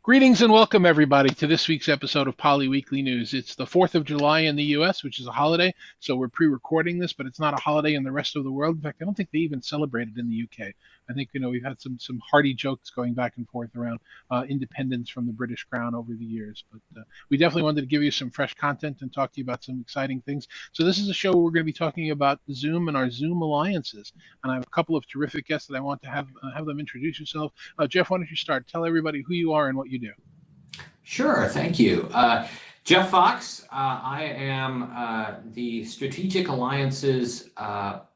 Greetings and welcome, everybody, to this week's episode of Poly Weekly News. It's the 4th of July in the U.S., which is a holiday, so we're pre-recording this, but it's not a holiday in the rest of the world. In fact, I don't think they even celebrate it in the U.K. I think, we've had some hearty jokes going back and forth around independence from the British Crown over the years, but we definitely wanted to give you some fresh content and talk to you about some exciting things. So this is a show where we're going to be talking about Zoom and our Zoom alliances, and I have a couple of terrific guests that I want to have them introduce yourself. Jeff, why don't you start? Tell everybody who you are and what you do. Sure, thank you. Jeff Fox, I am the Strategic Alliances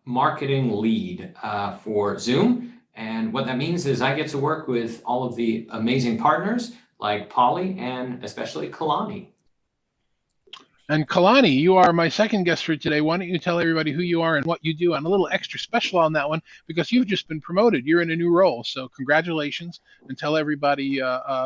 marketing lead for Zoom. And what that means is I get to work with all of the amazing partners like Polly and especially Kalani. And Kalani, you are my second guest for today. Why don't you tell everybody who you are and what you do? And a little extra special on that one because you've just been promoted. You're in a new role. So congratulations, and tell everybody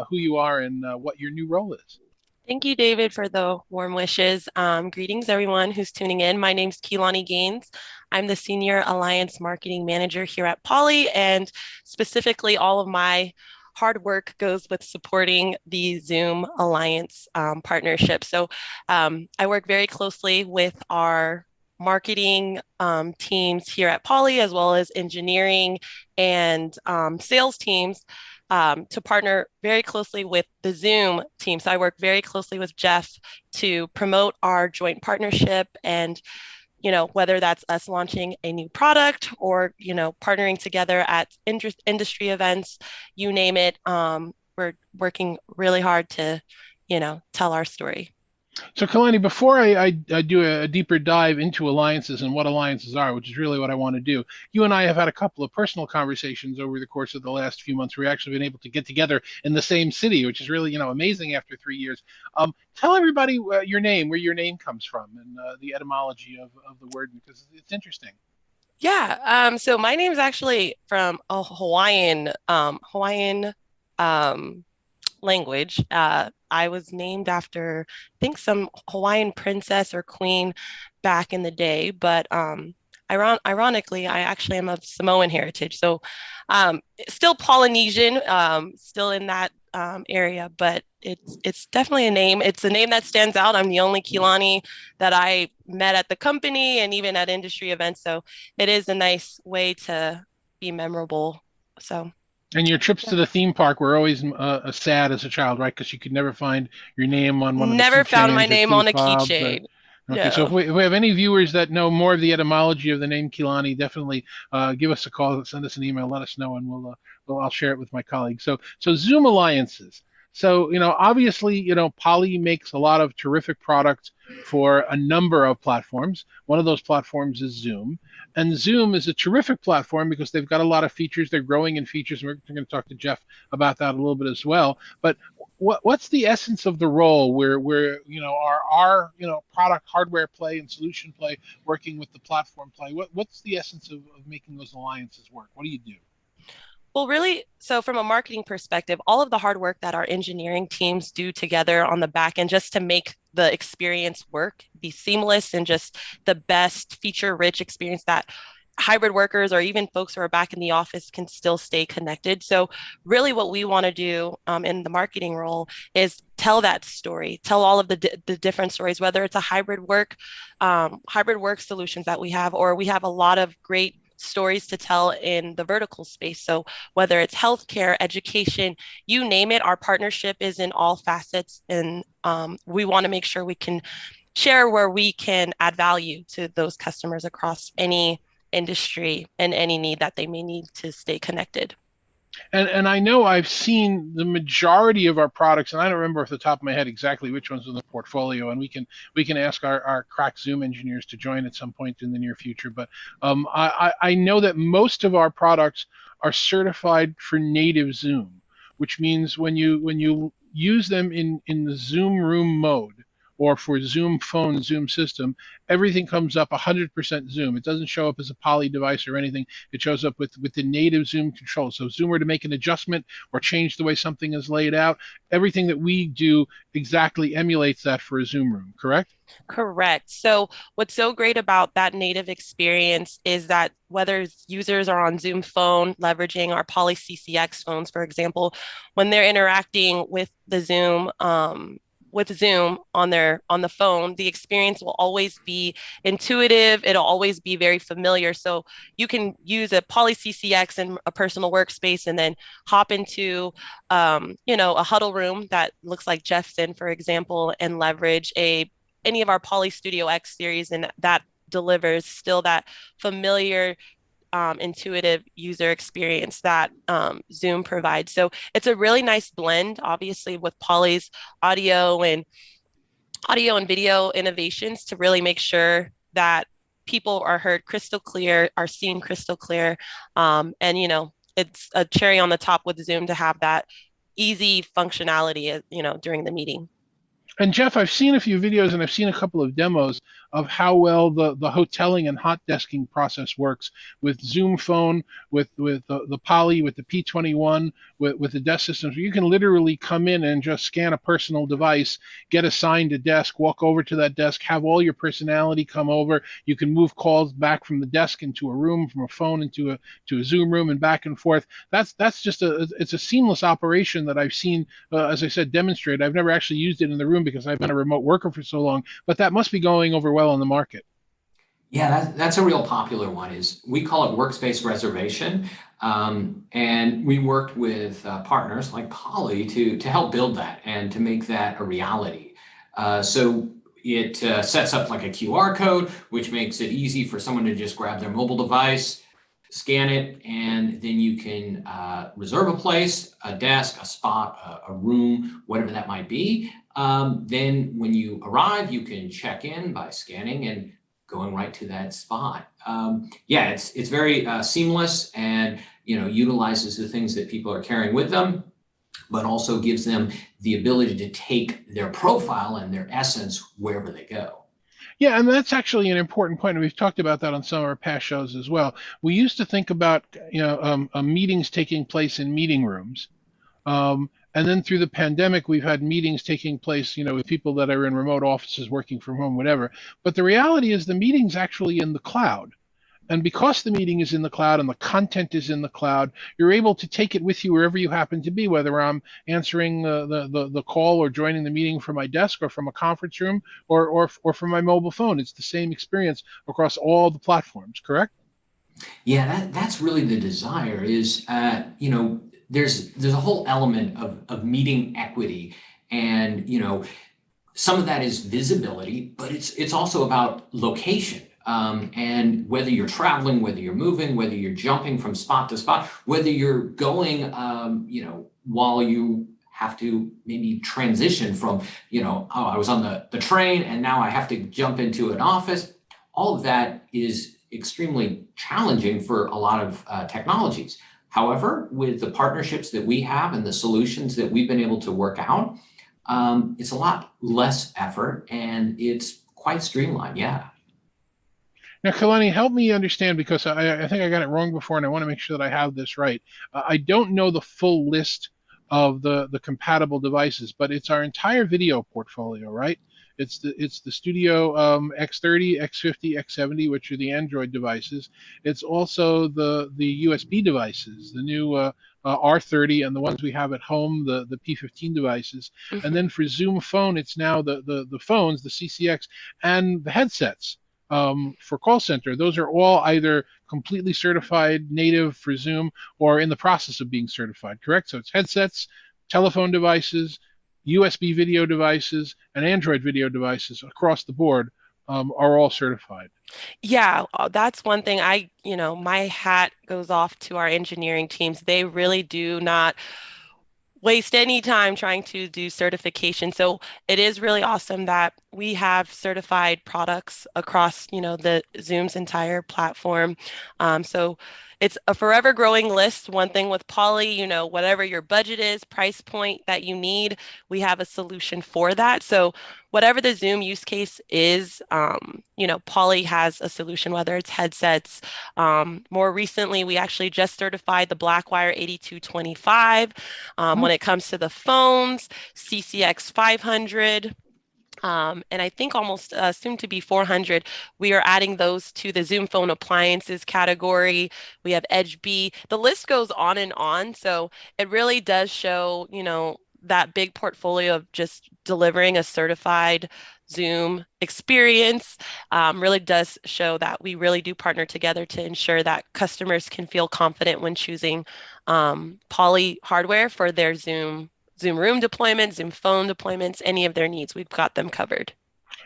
who you are and what your new role is. Thank you, David, for the warm wishes. Greetings, everyone who's tuning in. My name's Kalani Gaines. I'm the Senior Alliance Marketing Manager here at Poly, and specifically all of my hard work goes with supporting the Zoom Alliance partnership. So I work very closely with our marketing teams here at Poly, as well as engineering and sales teams to partner very closely with the Zoom team. So I work very closely with Jeff to promote our joint partnership, and whether that's us launching a new product or, partnering together at industry events, you name it, we're working really hard to, tell our story. So Kalani, before I do a deeper dive into alliances and what alliances are, which is really what I want to do, you and I have had a couple of personal conversations over the course of the last few months. We've actually been able to get together in the same city, which is really, amazing after 3 years. Tell everybody your name, where your name comes from, and the etymology of the word, because it's interesting. Yeah. So my name is actually from a Hawaiian language. I was named after, I think, some Hawaiian princess or queen back in the day, but ironically, I actually am of Samoan heritage. So still Polynesian, still in that area, but it's definitely a name. It's a name that stands out. I'm the only Kilani that I met at the company and even at industry events. So it is a nice way to be memorable. So. And your trips to the theme park were always sad as a child, right? Because you could never find your name on one of the Never found my keychains or name key on a fobs. keychain. Okay, No. so if we have any viewers that know more of the etymology of the name Kilani, definitely give us a call, send us an email, let us know, and I'll share it with my colleagues. So Zoom alliances. So obviously Poly makes a lot of terrific products for a number of platforms. One of those platforms is Zoom, and Zoom is a terrific platform because they've got a lot of features. They're growing in features. We're going to talk to Jeff about that a little bit as well. But what's the essence of the role where our product hardware play and solution play working with the platform play? What's the essence of making those alliances work? What do you do? Well, really, so from a marketing perspective, all of the hard work that our engineering teams do together on the back end just to make the experience work, be seamless, and just the best feature-rich experience that hybrid workers or even folks who are back in the office can still stay connected. So really what we want to do in the marketing role is tell that story, tell all of the different stories, whether it's a hybrid work solutions that we have, or we have a lot of great stories to tell in the vertical space. So whether it's healthcare, education, you name it, our partnership is in all facets. And we want to make sure we can share where we can add value to those customers across any industry and any need that they may need to stay connected. And I know I've seen the majority of our products, and I don't remember off the top of my head exactly which ones in the portfolio, and we can ask our crack Zoom engineers to join at some point in the near future. But I know that most of our products are certified for native Zoom, which means when you use them in the Zoom room mode, or for Zoom phone, Zoom system, everything comes up 100% Zoom. It doesn't show up as a poly device or anything. It shows up with the native Zoom control. So if Zoom were to make an adjustment or change the way something is laid out, everything that we do exactly emulates that for a Zoom room, correct? Correct. So, what's so great about that native experience is that whether users are on Zoom phone, leveraging our Poly CCX phones, for example, when they're interacting with Zoom on the phone, the experience will always be intuitive. It'll always be very familiar. So you can use a Poly CCX in a personal workspace and then hop into a huddle room that looks like Jeff's in, for example, and leverage a any of our Poly Studio X series, and that delivers still that familiar, intuitive user experience that Zoom provides. So it's a really nice blend, obviously, with Poly's audio and video innovations to really make sure that people are heard crystal clear, are seen crystal clear, and it's a cherry on the top with Zoom to have that easy functionality, during the meeting. And Jeff, I've seen a few videos and I've seen a couple of demos of how well the hoteling and hot desking process works with Zoom phone, with the Poly, with the P21, with the desk systems. You can literally come in and just scan a personal device, get assigned a desk, walk over to that desk, have all your personality come over. You can move calls back from the desk into a room, from a phone into a Zoom room, and back and forth. That's just it's a seamless operation that I've seen, as I said, demonstrated. I've never actually used it in the room because I've been a remote worker for so long, but that must be going over well on the market. Yeah, that's a real popular one. Is we call it workspace reservation, and we worked with partners like Poly to help build that and to make that a reality. So it sets up like a QR code, which makes it easy for someone to just grab their mobile device, scan it, and then you can reserve a place, a desk, a spot, a room, whatever that might be. Then when you arrive, you can check in by scanning and going right to that spot. Yeah, it's very seamless, and utilizes the things that people are carrying with them, but also gives them the ability to take their profile and their essence wherever they go. Yeah, and that's actually an important point, and we've talked about that on some of our past shows as well. We used to think about meetings taking place in meeting rooms, and then through the pandemic, we've had meetings taking place, with people that are in remote offices, working from home, whatever. But the reality is the meeting's actually in the cloud. And because the meeting is in the cloud and the content is in the cloud, you're able to take it with you wherever you happen to be, whether I'm answering the call or joining the meeting from my desk or from a conference room or from my mobile phone. It's the same experience across all the platforms, correct? Yeah, that's really the desire. Is there's a whole element of meeting equity, and some of that is visibility, but it's also about location. And whether you're traveling, whether you're moving, whether you're jumping from spot to spot, whether you're going, while you have to maybe transition from, oh, I was on the train and now I have to jump into an office. All of that is extremely challenging for a lot of technologies. However, with the partnerships that we have and the solutions that we've been able to work out, it's a lot less effort and it's quite streamlined. Yeah. Now, Kalani, help me understand because I think I got it wrong before, and I want to make sure that I have this right. I don't know the full list of the compatible devices, but it's our entire video portfolio, right? It's the Studio X30, X50, X70, which are the Android devices. It's also the USB devices, the new R30 and the ones we have at home, the P15 devices. And then for Zoom Phone, it's now the phones, the CCX, and the headsets for call center. Those are all either completely certified native for Zoom or in the process of being certified, correct? So it's headsets, telephone devices, USB video devices, and Android video devices across the board are all certified. Yeah, that's one thing my hat goes off to our engineering teams. They really do not waste any time trying to do certification. So it is really awesome that we have certified products across, the Zoom's entire platform. So it's a forever growing list. One thing with Poly, whatever your budget is, price point that you need, we have a solution for that. So whatever the Zoom use case is, Poly has a solution, whether it's headsets. More recently, we actually just certified the Blackwire 8225. When it comes to the phones, CCX 500. And I think almost soon to be 400, we are adding those to the Zoom Phone Appliances category. We have Edge B. The list goes on and on. So it really does show, that big portfolio of just delivering a certified Zoom experience really does show that we really do partner together to ensure that customers can feel confident when choosing Poly hardware for their Zoom Room deployments, Zoom Phone deployments, any of their needs. We've got them covered.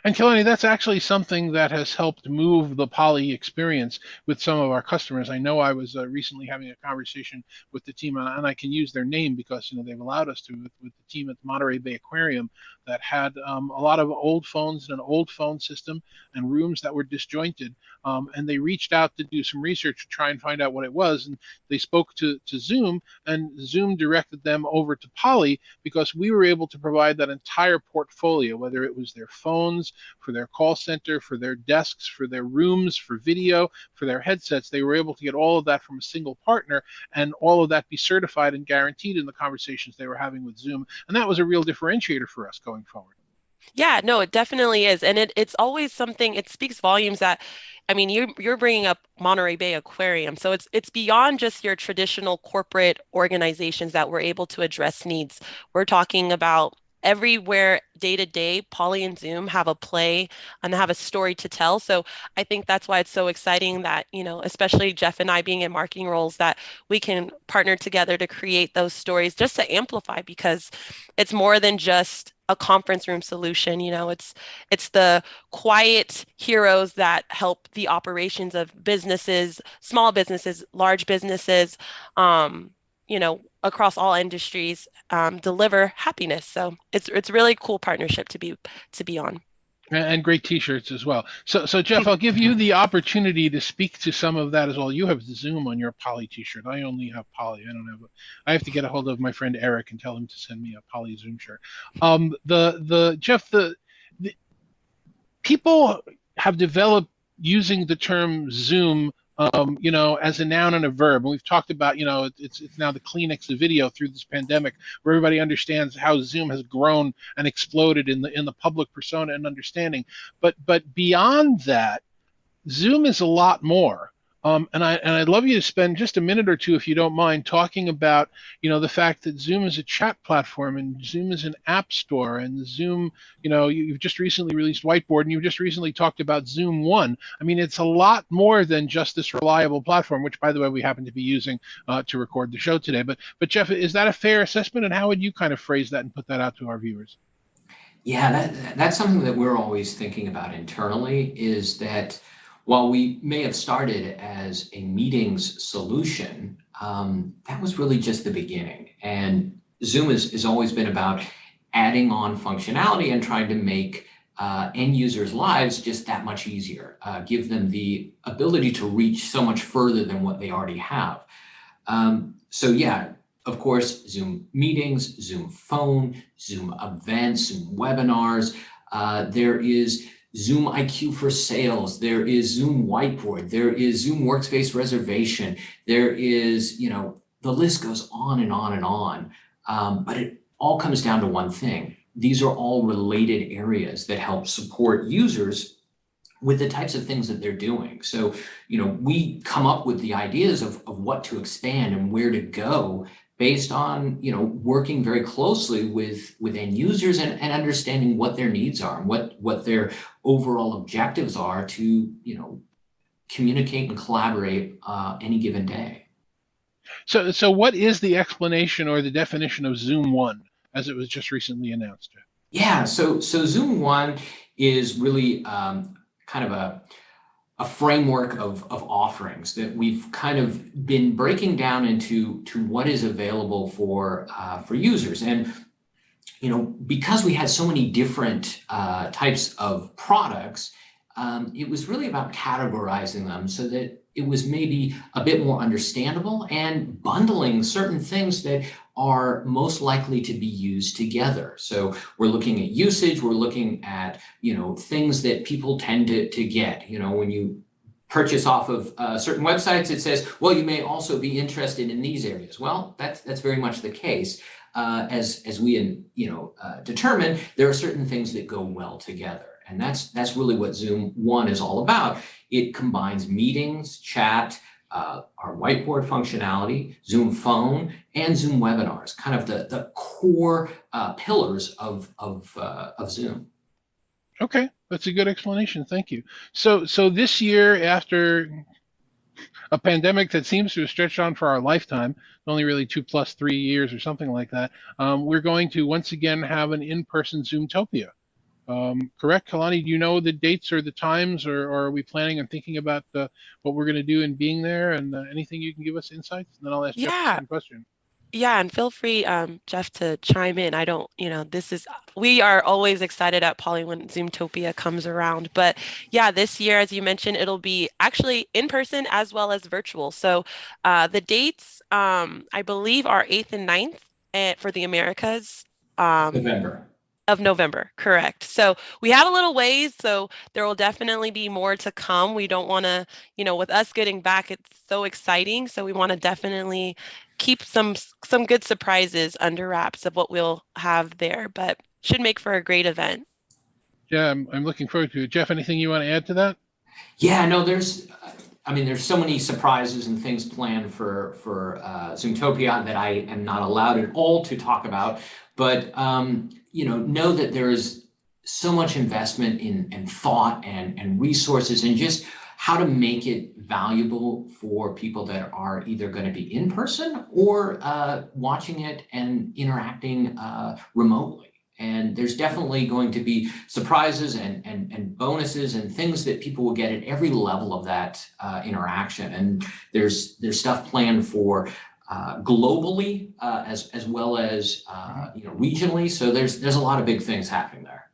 And Kilani, that's actually something that has helped move the Poly experience with some of our customers. I know I was recently having a conversation with the team, and I can use their name because they've allowed us to with the team at the Monterey Bay Aquarium that had a lot of old phones and an old phone system and rooms that were disjointed. And they reached out to do some research to try and find out what it was. And they spoke to Zoom, and Zoom directed them over to Poly because we were able to provide that entire portfolio, whether it was their phones, for their call center, for their desks, for their rooms, for video, for their headsets. They were able to get all of that from a single partner and all of that be certified and guaranteed in the conversations they were having with Zoom. And that was a real differentiator for us going forward. Yeah, no, it definitely is. And it's always something, it speaks volumes that, I mean, you're bringing up Monterey Bay Aquarium. So it's beyond just your traditional corporate organizations that we're able to address needs. We're talking about everywhere day to day, Poly and Zoom have a play and have a story to tell. So I think that's why it's so exciting that, especially Jeff and I being in marketing roles, that we can partner together to create those stories just to amplify, because it's more than just a conference room solution. It's the quiet heroes that help the operations of businesses, small businesses, large businesses, across all industries, deliver happiness. So it's really cool partnership to be on. And great T-shirts as well. So Jeff, I'll give you the opportunity to speak to some of that as well. You have Zoom on your Poly T-shirt. I only have Poly. I don't have. I have to get a hold of my friend Eric and tell him to send me a Poly Zoom shirt. The Jeff, the people have developed using the term Zoom, as a noun and a verb. And we've talked about, it's now the Kleenex of video through this pandemic, where everybody understands how Zoom has grown and exploded in the public persona and understanding. But beyond that, Zoom is a lot more. And I'd love you to spend just a minute or two, if you don't mind, talking about the fact that Zoom is a chat platform and Zoom is an app store, and Zoom, you've just recently released Whiteboard, and you've just recently talked about Zoom One. I mean, it's a lot more than just this reliable platform, which, by the way, we happen to be using to record the show today. But Jeff, is that a fair assessment, and how would you kind of phrase that and put that out to our viewers? Yeah, that's something that we're always thinking about internally, is that while we may have started as a meetings solution, that was really just the beginning. And Zoom has always been about adding on functionality and trying to make end users' lives just that much easier, give them the ability to reach so much further than what they already have. So yeah, of course, Zoom meetings, Zoom phone, Zoom events, Zoom webinars. There is Zoom IQ for sales. There is Zoom Whiteboard. There is Zoom Workspace Reservation. There is, the list goes on and on and on. But it all comes down to one thing. These are all related areas that help support users with the types of things that they're doing. So, we come up with the ideas of what to expand and where to go based on, working very closely with end users and understanding what their needs are and what their overall objectives are to, communicate and collaborate any given day. So what is the explanation or the definition of Zoom One as it was just recently announced? Yeah, so Zoom One is really kind of a framework of offerings that we've kind of been breaking down into what is available for users. And because we had so many different types of products, it was really about categorizing them so that it was maybe a bit more understandable and bundling certain things that are most likely to be used together. So we're looking at usage, we're looking at, things that people tend to get, when you purchase off of certain websites, it says, well, you may also be interested in these areas. Well, that's very much the case. As we determine, there are certain things that go well together. And that's really what Zoom One is all about. It combines meetings, chat, our whiteboard functionality, Zoom Phone, and Zoom Webinars, kind of the core pillars of Zoom. Okay, that's a good explanation. Thank you. So this year, after a pandemic that seems to have stretched on for our lifetime, only really 2 + 3 years or something like that, we're going to once again have an in-person Zoomtopia. Correct, Kalani? Do you know the dates or the times, or are we planning on thinking about what we're going to do and being there, and anything you can give us insights? And then I'll ask Jeff the Yeah, same question. yeah, and feel free, Jeff, to chime in. I don't, we are always excited at Poly when Zoomtopia comes around. But yeah, this year, as you mentioned, it'll be actually in person as well as virtual. So the dates, I believe, are 8th and 9th for the Americas. November. Of November, correct. So we have a little ways, so there will definitely be more to come. We don't want to, with us getting back, it's so exciting. So we want to definitely keep some good surprises under wraps of what we'll have there, but should make for a great event. Yeah, I'm looking forward to it. Jeff, anything you want to add to that? Yeah, no, there's so many surprises and things planned for Zoomtopia that I am not allowed at all to talk about. But know that there is so much investment in thought and resources and just how to make it valuable for people that are either going to be in person or watching it and interacting remotely. And there's definitely going to be surprises and bonuses and things that people will get at every level of that interaction. And there's stuff planned for globally as well as regionally. So there's a lot of big things happening there.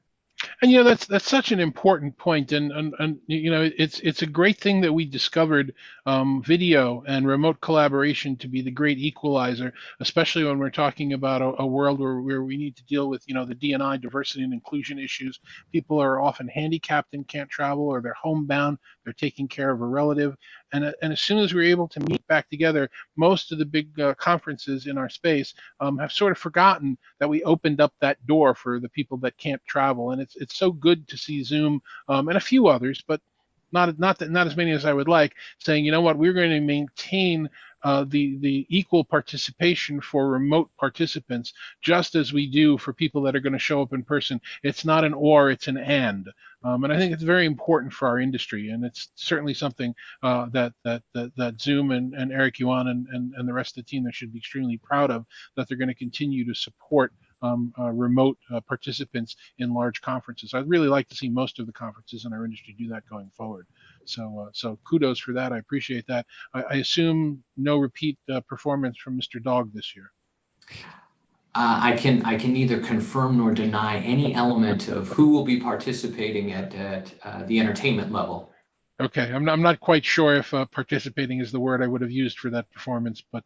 And that's such an important point, and it's a great thing that we discovered video and remote collaboration to be the great equalizer, especially when we're talking about a world where we need to deal with the D&I, diversity and inclusion issues. People are often handicapped and can't travel, or they're homebound, they're taking care of a relative, and as soon as we're able to meet back together, most of the big conferences in our space have sort of forgotten that we opened up that door for the people that can't travel, and it's so good to see Zoom and a few others, but not as many as I would like, saying, you know what, we're going to maintain the equal participation for remote participants, just as we do for people that are going to show up in person. It's not an or, it's an and I think it's very important for our industry, and it's certainly something that Zoom and Eric Yuan and the rest of the team there should be extremely proud of, that they're going to continue to support remote participants in large conferences. I'd really like to see most of the conferences in our industry do that going forward. So kudos for that. I appreciate that. I assume no repeat performance from Mr. Dog this year. I can neither confirm nor deny any element of who will be participating at the entertainment level. Okay, I'm not quite sure if participating is the word I would have used for that performance, but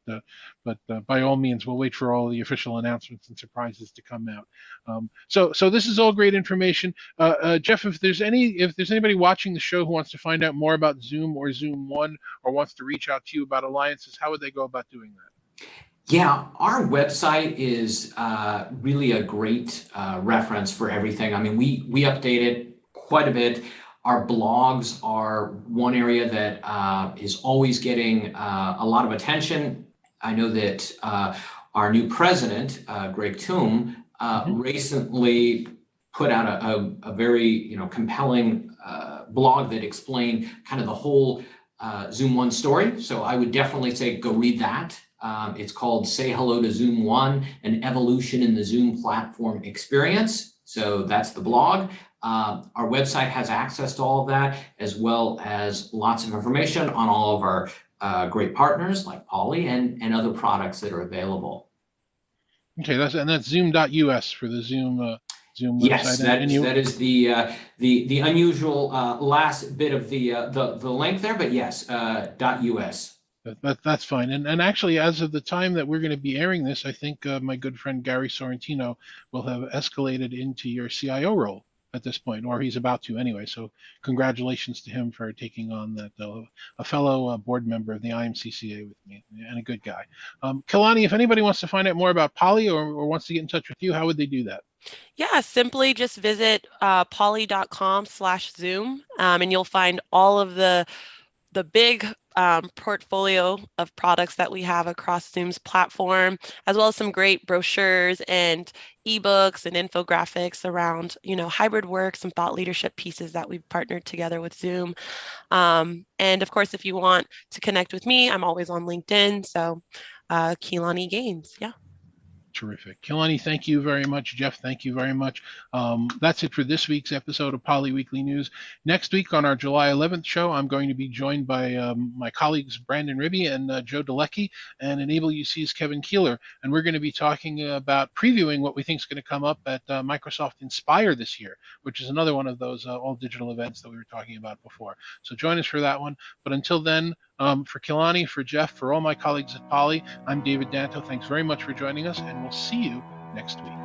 by all means, we'll wait for all the official announcements and surprises to come out. So this is all great information. Jeff, if there's anybody watching the show who wants to find out more about Zoom or Zoom One, or wants to reach out to you about alliances, how would they go about doing that? Yeah, our website is really a great reference for everything. I mean, we update it quite a bit. Our blogs are one area that is always getting a lot of attention. I know that our new president, Greg Toom, recently put out a very compelling blog that explained kind of the whole Zoom One story. So I would definitely say go read that. It's called Say Hello to Zoom One, an evolution in the Zoom platform experience. So that's the blog. Our website has access to all of that, as well as lots of information on all of our great partners like Poly and other products that are available. Okay, that's Zoom.us for the Zoom Yes, website, and you that is the unusual last bit of the link there, but yes, .us. that's fine. And actually, as of the time that we're going to be airing this, I think my good friend Gary Sorrentino will have escalated into your CIO role at this point, or he's about to anyway. So congratulations to him for taking on that, a fellow board member of the IMCCA with me, and a good guy. Kalani, if anybody wants to find out more about Polly, or wants to get in touch with you, how would they do that? Yeah, simply just visit poly.com/Zoom, and you'll find all of the big portfolio of products that we have across Zoom's platform, as well as some great brochures and ebooks and infographics around, hybrid work, some thought leadership pieces that we've partnered together with Zoom. And of course, if you want to connect with me, I'm always on LinkedIn. So, Keelani Gaines. Yeah. Terrific. Kilani, thank you very much. Jeff, thank you very much. That's it for this week's episode of Poly Weekly News. Next week on our July 11th show, I'm going to be joined by my colleagues Brandon Ribby and Joe Delecki, and Enable UC's Kevin Keeler. And we're going to be talking about previewing what we think is going to come up at Microsoft Inspire this year, which is another one of those all digital events that we were talking about before. So join us for that one. But until then, for Kilani, for Jeff, for all my colleagues at Poly, I'm David Danto. Thanks very much for joining us, and we'll see you next week.